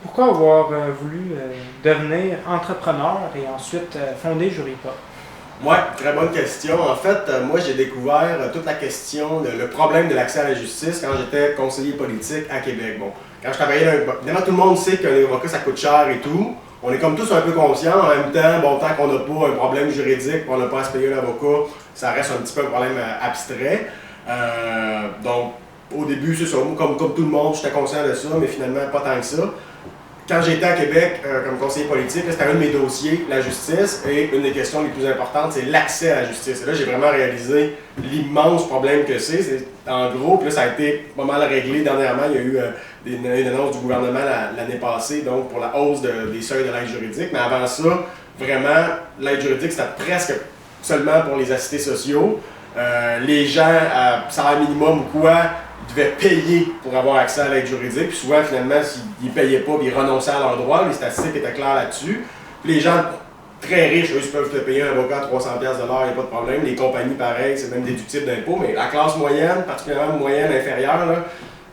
Pourquoi avoir voulu devenir entrepreneur et ensuite fonder Juripop? Ouais, très bonne question. En fait, moi, j'ai découvert toute la question, le problème de l'accès à la justice quand j'étais conseiller politique à Québec. Bon, quand je travaillais évidemment, tout le monde sait qu'un avocat, ça coûte cher et tout. On est comme tous un peu conscients. En même temps, bon, tant qu'on n'a pas un problème juridique, qu'on n'a pas à se payer un avocat, ça reste un petit peu un problème abstrait. Donc, au début, c'est ça. Moi, comme tout le monde, j'étais conscient de ça, mais finalement, pas tant que ça. Quand j'étais à Québec comme conseiller politique, c'était un de mes dossiers, la justice, et une des questions les plus importantes, c'est l'accès à la justice. Et là, j'ai vraiment réalisé l'immense problème que c'est. En gros, puis là, ça a été pas mal réglé dernièrement. Il y a eu une annonce du gouvernement l'année passée, donc pour la hausse des seuils de l'aide juridique. Mais avant ça, vraiment, l'aide juridique, c'était presque seulement pour les assistés sociaux. Les gens à salaire minimum ou quoi, ils devaient payer pour avoir accès à l'aide juridique. Puis souvent, finalement, s'ils ne payaient pas, ils renonçaient à leurs droits. Les statistiques étaient claires là-dessus. Puis les gens très riches, eux, ils peuvent te payer un avocat à 300$ de l'heure, il n'y a pas de problème. Les compagnies, pareil, c'est même déductible d'impôts. Mais la classe moyenne, particulièrement moyenne inférieure, là,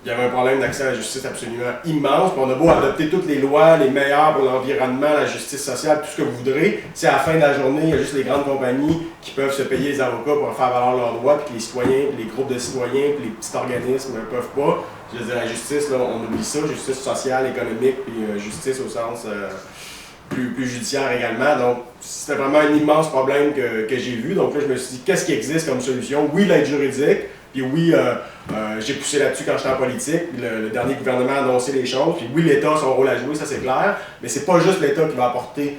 il y avait un problème d'accès à la justice absolument immense. Puis on a beau adopter toutes les lois, les meilleures pour l'environnement, la justice sociale, tout ce que vous voudrez. Si à la fin de la journée, il y a juste les grandes compagnies qui peuvent se payer les avocats pour faire valoir leurs droits, puis que les citoyens, les groupes de citoyens, puis les petits organismes ne peuvent pas. Je veux dire, la justice, là, on oublie ça, justice sociale, économique, puis justice au sens plus judiciaire également. Donc, c'était vraiment un immense problème que j'ai vu. Donc là, je me suis dit, qu'est-ce qui existe comme solution? Oui, l'aide juridique. Puis oui, j'ai poussé là-dessus quand j'étais en politique. Le dernier gouvernement a annoncé les choses. Puis oui, l'État a son rôle à jouer, ça c'est clair. Mais c'est pas juste l'État qui va apporter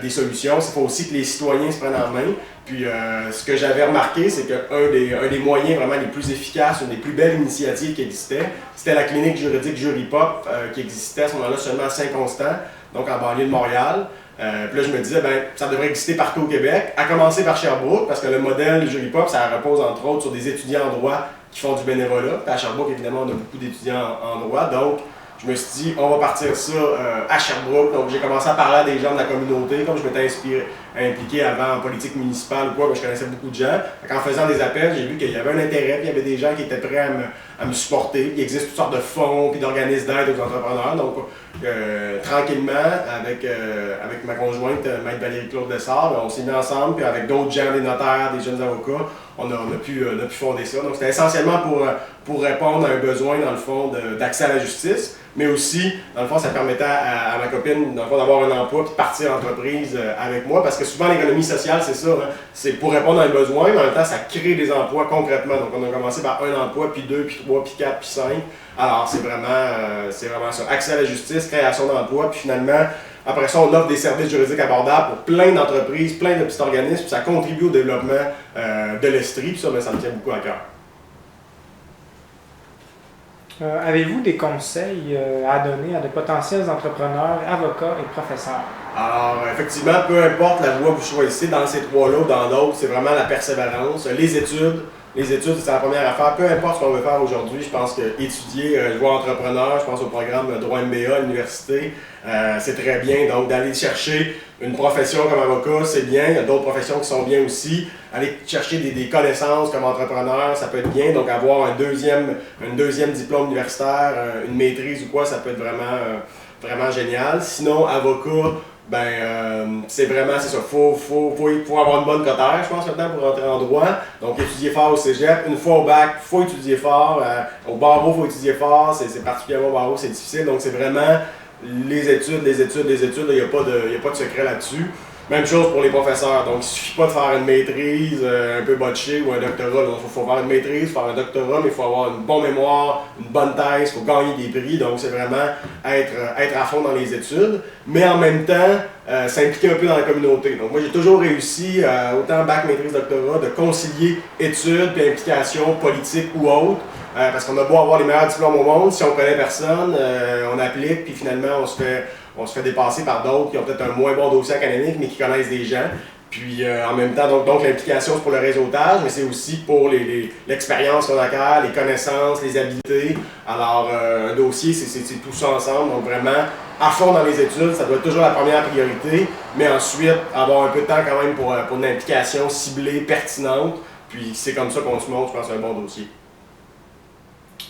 des solutions. Il faut aussi que les citoyens se prennent en main. Puis ce que j'avais remarqué, c'est qu'un des moyens vraiment les plus efficaces, une des plus belles initiatives qui existait, c'était la clinique juridique Juripop qui existait à ce moment-là seulement à Saint-Constant, donc en banlieue de Montréal. Puis là, je me disais, ça devrait exister partout au Québec, à commencer par Sherbrooke, parce que le modèle Juripop, ça repose entre autres sur des étudiants en droit qui font du bénévolat. Puis à Sherbrooke, évidemment, on a beaucoup d'étudiants en droit, donc je me suis dit, on va partir ça à Sherbrooke. Donc j'ai commencé à parler à des gens de la communauté, comme je m'étais impliqué avant en politique municipale ou quoi, je connaissais beaucoup de gens. En faisant des appels, j'ai vu qu'il y avait un intérêt, puis il y avait des gens qui étaient prêts à me supporter. Puis il existe toutes sortes de fonds, puis d'organismes d'aide aux entrepreneurs. Donc tranquillement, avec ma conjointe, Maître Valérie-Claude Dessart, on s'est mis ensemble, puis avec d'autres gens, des notaires, des jeunes avocats, on a pu fonder ça. Donc c'était essentiellement pour répondre à un besoin, dans le fond, d'accès à la justice, mais aussi, dans le fond, ça permettait à ma copine, dans le fond, d'avoir un emploi puis de partir en entreprise avec moi, parce que souvent l'économie sociale, c'est ça, hein? C'est pour répondre à un besoin, mais en même temps, ça crée des emplois concrètement. Donc on a commencé par un emploi, puis deux, puis trois, puis quatre, puis cinq. Alors c'est vraiment ça. Accès à la justice, création d'emplois, puis finalement, après ça, on offre des services juridiques abordables pour plein d'entreprises, plein de petits organismes, puis ça contribue au développement de l'Estrie, puis ça me tient beaucoup à cœur. Avez-vous des conseils à donner à de potentiels entrepreneurs, avocats et professeurs? Alors, effectivement, peu importe la voie que vous choisissez, dans ces trois-là ou dans d'autres, c'est vraiment la persévérance. Les études, c'est la première affaire. Peu importe ce qu'on veut faire aujourd'hui, je pense qu'étudier, je vois entrepreneur, je pense au programme droit MBA à l'université, c'est très bien. Donc, d'aller chercher une profession comme avocat, c'est bien. Il y a d'autres professions qui sont bien aussi. Aller chercher des connaissances comme entrepreneur, ça peut être bien. Donc, avoir un deuxième diplôme universitaire, une maîtrise ou quoi, ça peut être vraiment génial. Sinon, avocat, c'est ça. Faut avoir une bonne cotère, je pense, maintenant, pour rentrer en droit. Donc, étudier fort au cégep. Une fois au bac, il faut étudier fort. Au barreau, il faut étudier fort. C'est particulièrement au barreau, c'est difficile. Donc, c'est vraiment les études. Il n'y a pas de secret là-dessus. Même chose pour les professeurs. Donc, il ne suffit pas de faire une maîtrise un peu botchée ou un doctorat. Donc, il faut faire une maîtrise, faire un doctorat, mais il faut avoir une bonne mémoire, une bonne thèse, il faut gagner des prix. Donc, c'est vraiment être à fond dans les études, mais en même temps, s'impliquer un peu dans la communauté. Donc, moi, j'ai toujours réussi, autant bac, maîtrise, doctorat, de concilier études et implications politiques ou autres. Parce qu'on a beau avoir les meilleurs diplômes au monde, si on ne connaît personne, on applique, puis finalement, on se fait dépasser par d'autres qui ont peut-être un moins bon dossier académique, mais qui connaissent des gens. Puis en même temps, donc l'implication, c'est pour le réseautage, mais c'est aussi pour l'expérience qu'on acquiert, les connaissances, les habiletés. Alors, un dossier, c'est tout ça ensemble. Donc vraiment, à fond dans les études, ça doit être toujours la première priorité, mais ensuite, avoir un peu de temps quand même pour une implication ciblée, pertinente. Puis c'est comme ça qu'on se montre, je pense, un bon dossier.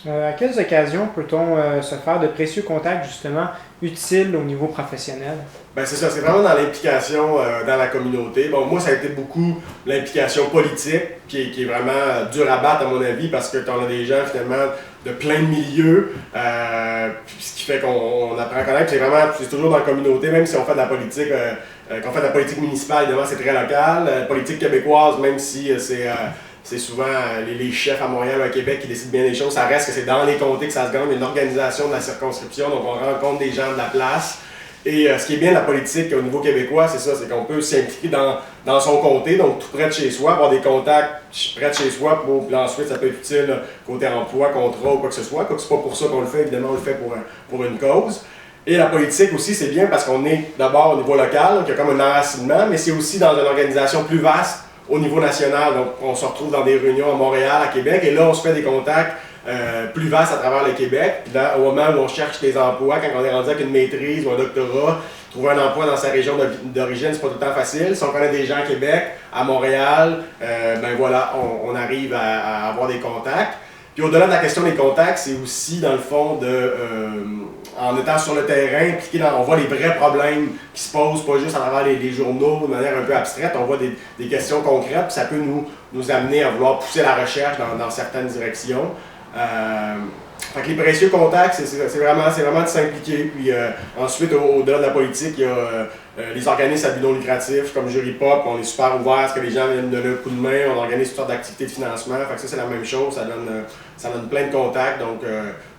À quelles occasions peut-on se faire de précieux contacts, justement, utiles au niveau professionnel? Ben c'est ça, c'est vraiment dans l'implication dans la communauté. Bon, moi, ça a été beaucoup l'implication politique, qui est vraiment dure à battre, à mon avis, parce que tu en as des gens, finalement, de plein de milieux, ce qui fait qu'on apprend à connaître. C'est toujours dans la communauté, même si on fait de la politique, qu'on fait de la politique municipale, évidemment, c'est très local. Politique québécoise, même si c'est souvent les chefs à Montréal ou à Québec qui décident bien des choses. Ça reste que c'est dans les comtés que ça se gagne. Il y a une organisation de la circonscription, donc on rencontre des gens de la place. Et ce qui est bien de la politique au niveau québécois, c'est ça, c'est qu'on peut s'impliquer dans son comté, donc tout près de chez soi, avoir des contacts près de chez soi, puis ensuite ça peut être utile côté emploi, contrat ou quoi que ce soit. Quoi que c'est pas pour ça qu'on le fait, évidemment on le fait pour une cause. Et la politique aussi, c'est bien parce qu'on est d'abord au niveau local, donc il y a comme un enracinement, mais c'est aussi dans une organisation plus vaste au niveau national. Donc, on se retrouve dans des réunions à Montréal, à Québec, et là, on se fait des contacts plus vastes à travers le Québec. Puis là, au moment où on cherche des emplois, quand on est rendu avec une maîtrise ou un doctorat, trouver un emploi dans sa région d'origine, c'est pas tout le temps facile. Si on connaît des gens à Québec, à Montréal, ben voilà, on arrive à avoir des contacts. Puis au-delà de la question des contacts, c'est aussi, dans le fond, en étant sur le terrain, impliqué on voit les vrais problèmes qui se posent, pas juste à travers les journaux de manière un peu abstraite, on voit des questions concrètes, puis ça peut nous amener à vouloir pousser la recherche dans certaines directions. Fait que les précieux contacts, c'est vraiment de s'impliquer. Puis ensuite, au-delà de la politique, il y a les organismes à but non lucratif comme Jury Pop, on est super ouvert à ce que les gens viennent donner un coup de main, on organise toutes sortes d'activités de financement. Fait que ça, c'est la même chose, ça donne plein de contacts. Donc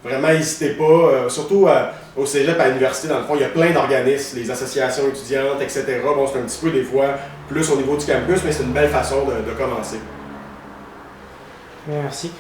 vraiment, n'hésitez pas, surtout au cégep, à l'université, dans le fond, il y a plein d'organismes, les associations étudiantes, etc. Bon, c'est un petit peu des fois plus au niveau du campus, mais c'est une belle façon de commencer. Merci.